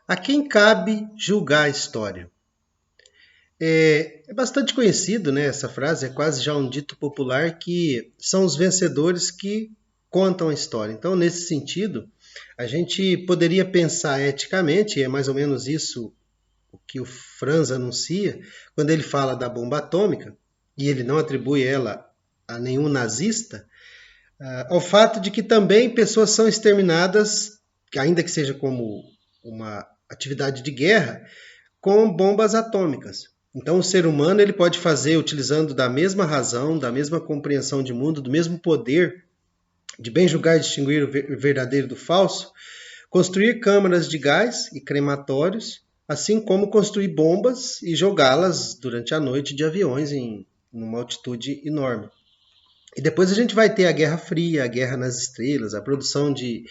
A quem cabe julgar a história? É bastante conhecido, né, essa frase, é quase já um dito popular que são os vencedores que contam a história. Então, nesse sentido, a gente poderia pensar eticamente, e é mais ou menos isso o que o Franz anuncia, quando ele fala da bomba atômica, e ele não atribui ela a nenhum nazista, ao fato de que também pessoas são exterminadas, ainda que seja como uma atividade de guerra, com bombas atômicas. Então, o ser humano ele pode fazer, utilizando da mesma razão, da mesma compreensão de mundo, do mesmo poder de bem julgar e distinguir o verdadeiro do falso, construir câmaras de gás e crematórios, assim como construir bombas e jogá-las durante a noite de aviões em uma altitude enorme. E depois a gente vai ter a Guerra Fria, a Guerra nas Estrelas, a produção de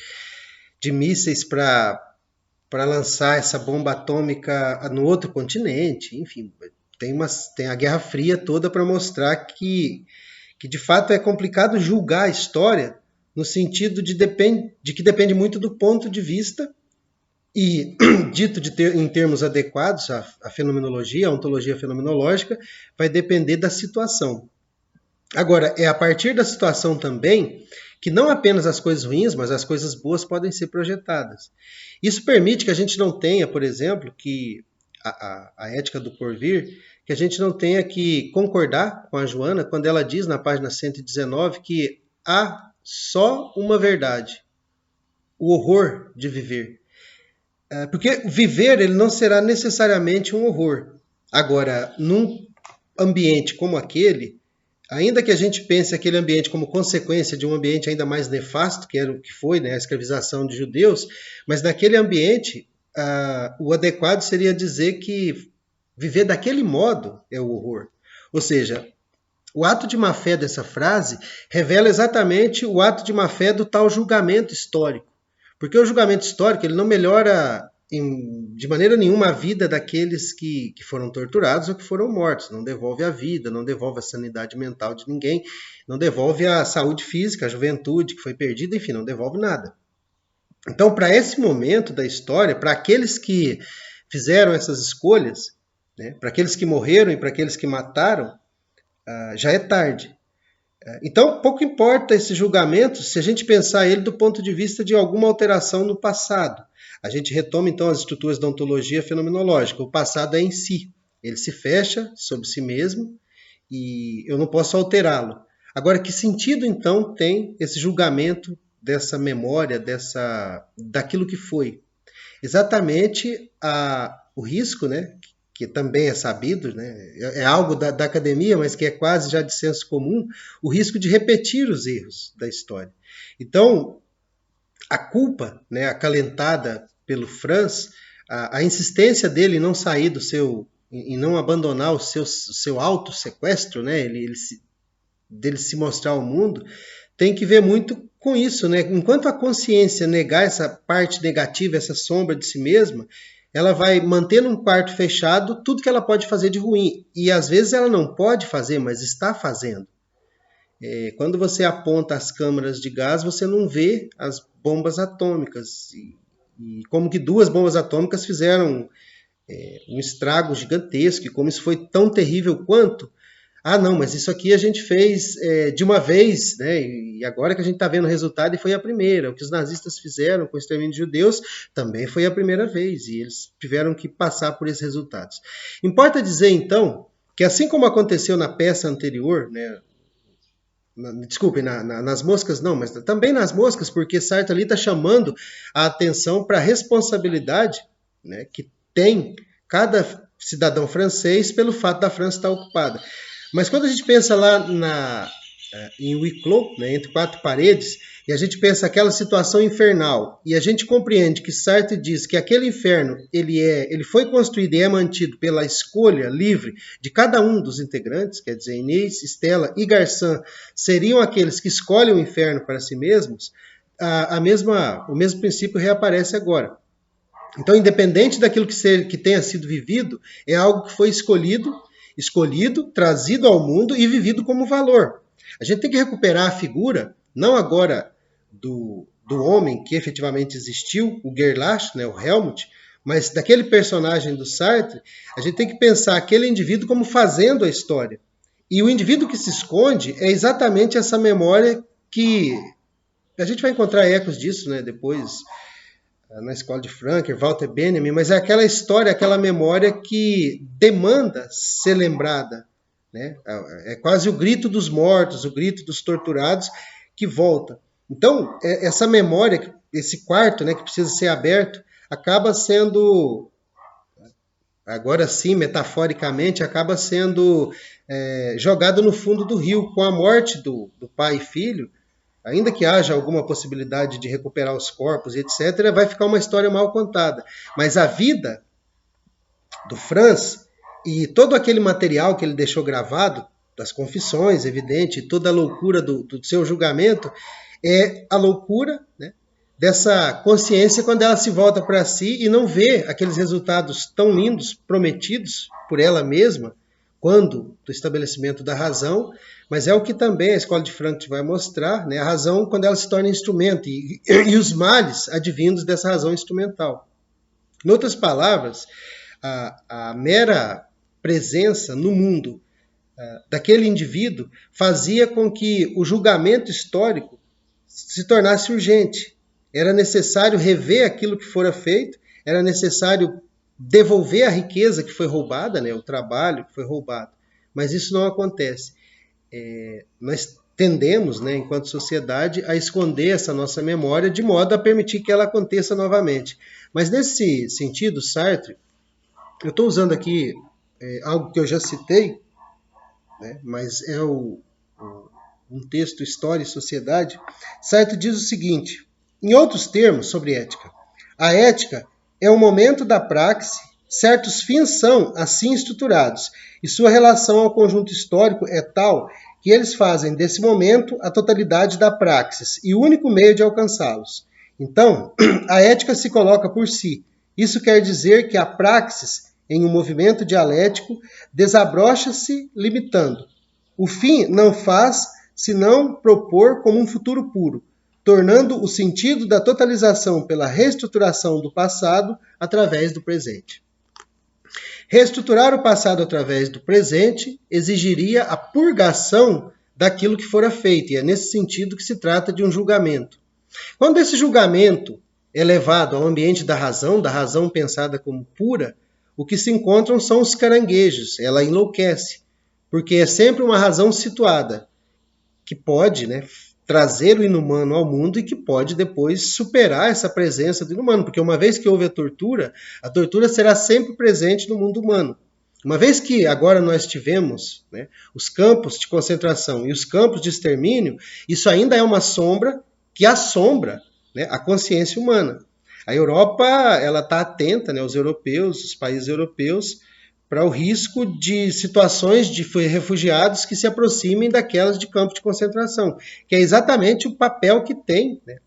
mísseis para lançar essa bomba atômica no outro continente, enfim, tem a Guerra Fria toda para mostrar que de fato é complicado julgar a história no sentido de que depende muito do ponto de vista e, dito em termos adequados, a fenomenologia, a ontologia fenomenológica, vai depender da situação. Agora, é a partir da situação também que não apenas as coisas ruins, mas as coisas boas podem ser projetadas. Isso permite que a gente não tenha, por exemplo, que a ética do porvir, que a gente não tenha que concordar com a Joana quando ela diz na página 119 que há só uma verdade, o horror de viver. Porque viver ele não será necessariamente um horror. Agora, num ambiente como aquele, ainda que a gente pense aquele ambiente como consequência de um ambiente ainda mais nefasto, que era o que foi, né, a escravização de judeus, mas naquele ambiente, o adequado seria dizer que viver daquele modo é o horror. Ou seja, o ato de má-fé dessa frase revela exatamente o ato de má-fé do tal julgamento histórico. Porque o julgamento histórico ele não melhora de maneira nenhuma a vida daqueles que foram torturados ou que foram mortos. Não devolve a vida, não devolve a sanidade mental de ninguém, não devolve a saúde física, a juventude que foi perdida, enfim, não devolve nada. Então, para esse momento da história, para aqueles que fizeram essas escolhas, né, para aqueles que morreram e para aqueles que mataram, já é tarde. Então, pouco importa esse julgamento se a gente pensar ele do ponto de vista de alguma alteração no passado. A gente retoma, então, as estruturas da ontologia fenomenológica. O passado é em si. Ele se fecha sobre si mesmo e eu não posso alterá-lo. Agora, que sentido, então, tem esse julgamento dessa memória, daquilo que foi? Exatamente o risco, né, que também é sabido, né, é algo da academia, mas que é quase já de senso comum, o risco de repetir os erros da história. Então, a culpa, né, acalentada pelo Franz, a insistência dele em não sair do seu, em não abandonar o seu auto-sequestro, né, dele se mostrar ao mundo, tem que ver muito com isso, né? Enquanto a consciência negar essa parte negativa, essa sombra de si mesma, ela vai manter num quarto fechado tudo que ela pode fazer de ruim. E às vezes ela não pode fazer, mas está fazendo. Quando você aponta as câmaras de gás, você não vê as bombas atômicas. E como que duas bombas atômicas fizeram um estrago gigantesco, e como isso foi tão terrível quanto. Ah, não, mas isso aqui a gente fez de uma vez, né? E agora que a gente está vendo o resultado, e foi a primeira. O que os nazistas fizeram com o extermínio de judeus também foi a primeira vez, e eles tiveram que passar por esses resultados. Importa dizer, então, que assim como aconteceu na peça anterior, né? Desculpem, nas moscas não, mas também nas moscas, porque Sartre ali está chamando a atenção para a responsabilidade, né, que tem cada cidadão francês pelo fato da França estar ocupada. Mas quando a gente pensa lá em huis clos, né, entre quatro paredes, e a gente pensa aquela situação infernal, e a gente compreende que Sartre diz que aquele inferno ele foi construído e é mantido pela escolha livre de cada um dos integrantes, quer dizer, Inês, Estela e Garçon seriam aqueles que escolhem o inferno para si mesmos, o mesmo princípio reaparece agora. Então, independente daquilo que tenha sido vivido, é algo que foi escolhido, trazido ao mundo e vivido como valor. A gente tem que recuperar a figura, não agora do homem que efetivamente existiu, o Gerlach, né, o Helmut, Mas daquele personagem do Sartre, a gente tem que pensar aquele indivíduo como fazendo a história. E o indivíduo que se esconde é exatamente essa memória que a gente vai encontrar ecos disso, né, depois na escola de Franker, Walter Benjamin, mas é aquela história, aquela memória que demanda ser lembrada, né? É quase o grito dos mortos, o grito dos torturados que volta. Então, essa memória, esse quarto, né, que precisa ser aberto, acaba sendo, agora sim, metaforicamente, acaba sendo jogado no fundo do rio com a morte do pai e filho. Ainda que haja alguma possibilidade de recuperar os corpos e etc., vai ficar uma história mal contada. Mas a vida do Franz e todo aquele material que ele deixou gravado, das confissões, evidente, toda a loucura do seu julgamento, é a loucura, né, dessa consciência quando ela se volta para si e não vê aqueles resultados tão lindos prometidos por ela mesma, quando do estabelecimento da razão, mas é o que também a escola de Frankfurt vai mostrar, né, a razão quando ela se torna instrumento e os males advindos dessa razão instrumental. Em outras palavras, a mera presença no mundo daquele indivíduo fazia com que o julgamento histórico se tornasse urgente. Era necessário rever aquilo que fora feito, era necessário devolver a riqueza que foi roubada, né, o trabalho que foi roubado. Mas isso não acontece. Nós tendemos, né, enquanto sociedade, a esconder essa nossa memória de modo a permitir que ela aconteça novamente. Mas nesse sentido, Sartre, eu estou usando aqui algo que eu já citei, né, mas é um texto História e Sociedade. Sartre diz o seguinte, em outros termos sobre ética: a ética é um momento da praxe, certos fins são assim estruturados, e sua relação ao conjunto histórico é tal que eles fazem desse momento a totalidade da praxis e o único meio de alcançá-los. Então, a ética se coloca por si. Isso quer dizer que a praxis, em um movimento dialético, desabrocha-se limitando. O fim não faz senão propor como um futuro puro, tornando o sentido da totalização pela reestruturação do passado através do presente. Reestruturar o passado através do presente exigiria a purgação daquilo que fora feito, e é nesse sentido que se trata de um julgamento. Quando esse julgamento é levado ao ambiente da razão pensada como pura, o que se encontram são os caranguejos, ela enlouquece, porque é sempre uma razão situada, que pode, né, trazer o inumano ao mundo e que pode depois superar essa presença do inumano, porque uma vez que houve a tortura será sempre presente no mundo humano. Uma vez que agora nós tivemos, né, os campos de concentração e os campos de extermínio, isso ainda é uma sombra que assombra, né, a consciência humana. A Europa ela está atenta, né, os europeus, os países europeus, para o risco de situações de refugiados que se aproximem daquelas de campo de concentração, que é exatamente o papel que tem, né,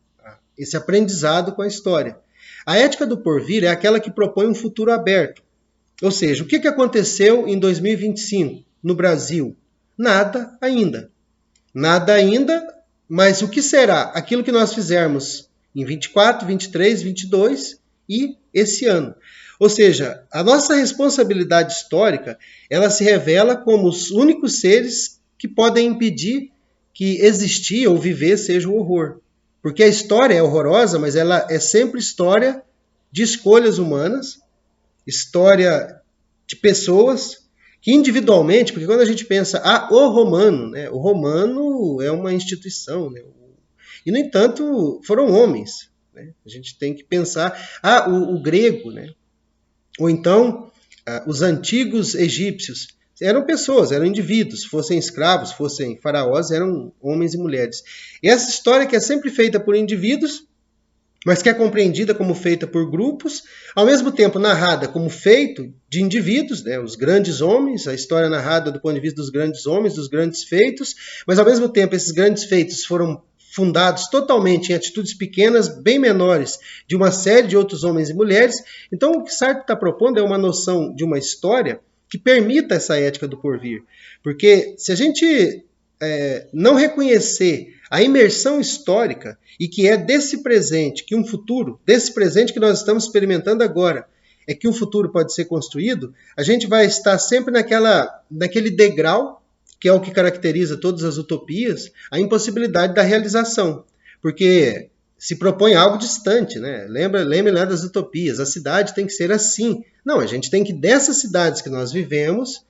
esse aprendizado com a história. A ética do porvir é aquela que propõe um futuro aberto. Ou seja, o que aconteceu em 2025 no Brasil? Nada ainda. Nada ainda, mas o que será aquilo que nós fizermos em 24, 23, 22 e esse ano? Ou seja, a nossa responsabilidade histórica, ela se revela como os únicos seres que podem impedir que existir ou viver seja o horror. Porque a história é horrorosa, mas ela é sempre história de escolhas humanas, história de pessoas que individualmente, porque quando a gente pensa, o romano, né, o romano é uma instituição, né, e no entanto foram homens, né, a gente tem que pensar, o grego, né, ou então, os antigos egípcios eram pessoas, eram indivíduos, fossem escravos, fossem faraós, eram homens e mulheres. E essa história que é sempre feita por indivíduos, mas que é compreendida como feita por grupos, ao mesmo tempo narrada como feito de indivíduos, né, os grandes homens, a história narrada do ponto de vista dos grandes homens, dos grandes feitos, mas ao mesmo tempo esses grandes feitos foram fundados totalmente em atitudes pequenas, bem menores, de uma série de outros homens e mulheres. Então, o que Sartre está propondo é uma noção de uma história que permita essa ética do porvir. Porque se a gente não reconhecer a imersão histórica, e que é desse presente, que um futuro, desse presente que nós estamos experimentando agora, é que um futuro pode ser construído, a gente vai estar sempre naquele degrau, que é o que caracteriza todas as utopias, a impossibilidade da realização. Porque se propõe algo distante, né? Lembra lá das utopias, a cidade tem que ser assim. Não, a gente tem que, dessas cidades que nós vivemos,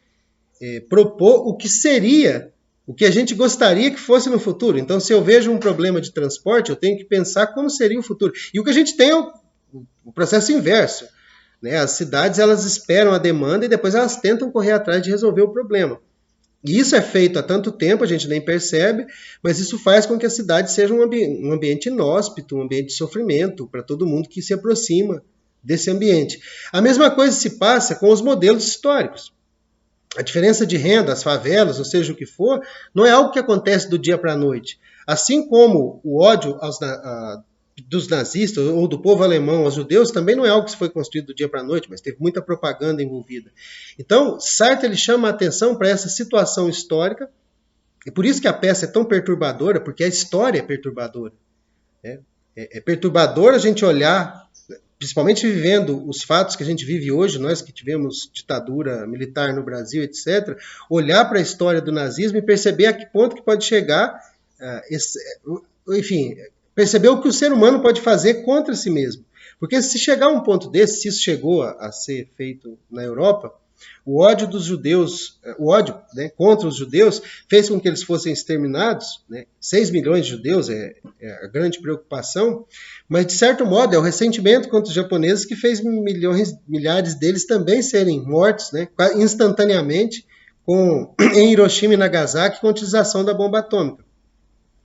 propor o que seria, o que a gente gostaria que fosse no futuro. Então, se eu vejo um problema de transporte, eu tenho que pensar como seria o futuro. E o que a gente tem é o processo inverso, né? As cidades, elas esperam a demanda e depois elas tentam correr atrás de resolver o problema. E isso é feito há tanto tempo, a gente nem percebe, mas isso faz com que a cidade seja um ambiente inóspito, um ambiente de sofrimento para todo mundo que se aproxima desse ambiente. A mesma coisa se passa com os modelos históricos. A diferença de renda, as favelas, ou seja o que for, não é algo que acontece do dia para a noite. Assim como o ódio dos nazistas ou do povo alemão aos judeus também não é algo que foi construído do dia para a noite, mas teve muita propaganda envolvida. Então, Sartre ele chama a atenção para essa situação histórica, e por isso que a peça é tão perturbadora, porque a história é perturbadora. É perturbador a gente olhar, principalmente vivendo os fatos que a gente vive hoje, nós que tivemos ditadura militar no Brasil, etc., olhar para a história do nazismo e perceber a que ponto que pode chegar, enfim, perceber o que o ser humano pode fazer contra si mesmo. Porque se chegar a um ponto desse, se isso chegou a ser feito na Europa, o ódio dos judeus, o ódio, né, contra os judeus fez com que eles fossem exterminados, né? 6 milhões de judeus é a grande preocupação, mas de certo modo é o ressentimento contra os japoneses que fez milhares deles também serem mortos, né, instantaneamente em Hiroshima e Nagasaki com a utilização da bomba atômica.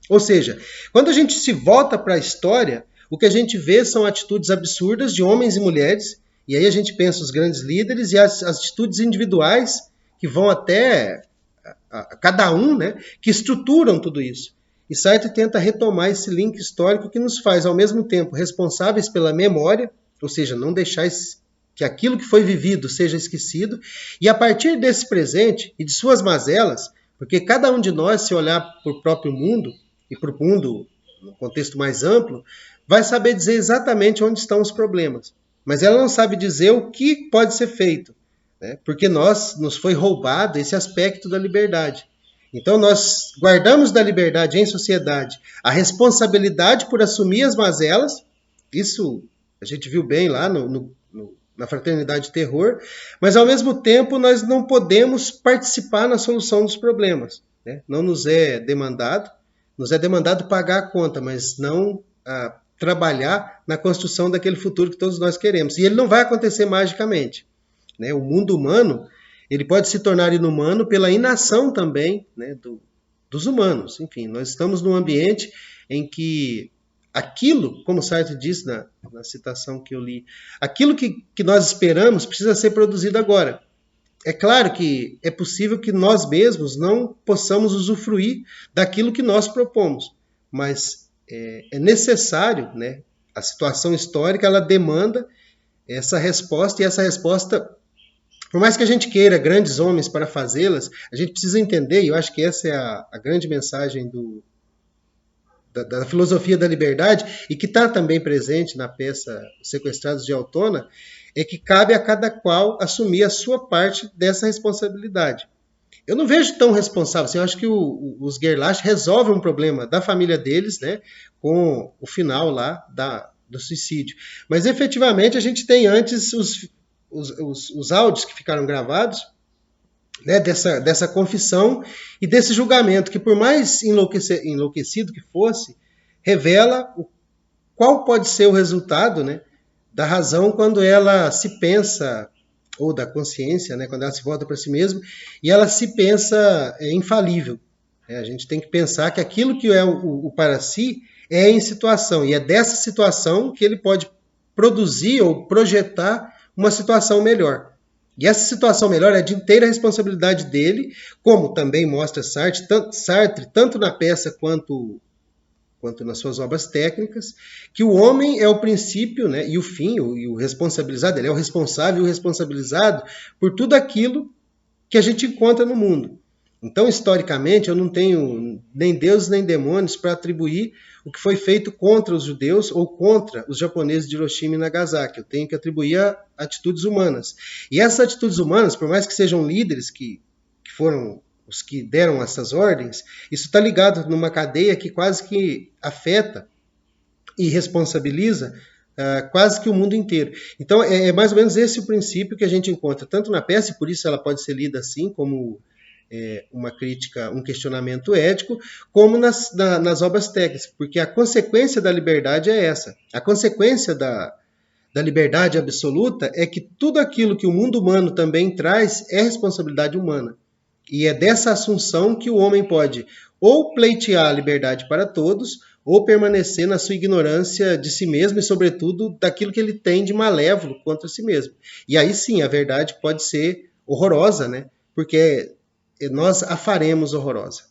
Ou seja, quando a gente se volta para a história, o que a gente vê são atitudes absurdas de homens e mulheres, e aí a gente pensa os grandes líderes e as atitudes individuais que vão até cada um, né, que estruturam tudo isso. E Sartre tenta retomar esse link histórico que nos faz, ao mesmo tempo, responsáveis pela memória, ou seja, não deixar que aquilo que foi vivido seja esquecido, e a partir desse presente e de suas mazelas, porque cada um de nós, se olhar para o próprio mundo, e para o mundo no contexto mais amplo, vai saber dizer exatamente onde estão os problemas. Mas ela não sabe dizer o que pode ser feito, né? Porque nos foi roubado esse aspecto da liberdade. Então nós guardamos da liberdade em sociedade a responsabilidade por assumir as mazelas, isso a gente viu bem lá na Fraternidade Terror, mas ao mesmo tempo nós não podemos participar na solução dos problemas, né? Não nos é demandado pagar a conta, mas não trabalhar na construção daquele futuro que todos nós queremos. E ele não vai acontecer magicamente, né? O mundo humano ele pode se tornar inumano pela inação também, né, dos humanos. Enfim, nós estamos num ambiente em que aquilo, como Sartre disse na citação que eu li, aquilo que nós esperamos precisa ser produzido agora. É claro que é possível que nós mesmos não possamos usufruir daquilo que nós propomos, mas é necessário, né? A situação histórica ela demanda essa resposta, e essa resposta, por mais que a gente queira grandes homens para fazê-las, a gente precisa entender, e eu acho que essa é a grande mensagem da filosofia da liberdade, e que está também presente na peça Sequestrados de Altona, é que cabe a cada qual assumir a sua parte dessa responsabilidade. Eu não vejo tão responsável, assim, eu acho que os Gerlach resolvem um problema da família deles, né, com o final lá do suicídio. Mas efetivamente a gente tem antes os áudios que ficaram gravados, né, dessa confissão e desse julgamento, que por mais enlouquecido que fosse, revela qual pode ser o resultado, né, da razão quando ela se pensa, ou da consciência, né, quando ela se volta para si mesma, e ela se pensa infalível. A gente tem que pensar que aquilo que é o para si é em situação, e é dessa situação que ele pode produzir ou projetar uma situação melhor. E essa situação melhor é de inteira responsabilidade dele, como também mostra Sartre tanto na peça quanto nas suas obras técnicas, que o homem é o princípio, né, e o fim, e o responsabilizado, ele é o responsável e o responsabilizado por tudo aquilo que a gente encontra no mundo. Então, historicamente, eu não tenho nem deuses nem demônios para atribuir o que foi feito contra os judeus ou contra os japoneses de Hiroshima e Nagasaki. Eu tenho que atribuir a atitudes humanas. E essas atitudes humanas, por mais que sejam líderes que foram os que deram essas ordens, isso está ligado numa cadeia que quase que afeta e responsabiliza quase que o mundo inteiro. Então, é mais ou menos esse o princípio que a gente encontra tanto na peça, e por isso ela pode ser lida assim, como uma crítica, um questionamento ético, como nas obras técnicas, porque a consequência da liberdade é essa. A consequência da liberdade absoluta é que tudo aquilo que o mundo humano também traz é responsabilidade humana. E é dessa assunção que o homem pode ou pleitear a liberdade para todos, ou permanecer na sua ignorância de si mesmo e, sobretudo, daquilo que ele tem de malévolo contra si mesmo. E aí sim, a verdade pode ser horrorosa, né? Porque nós a faremos horrorosa.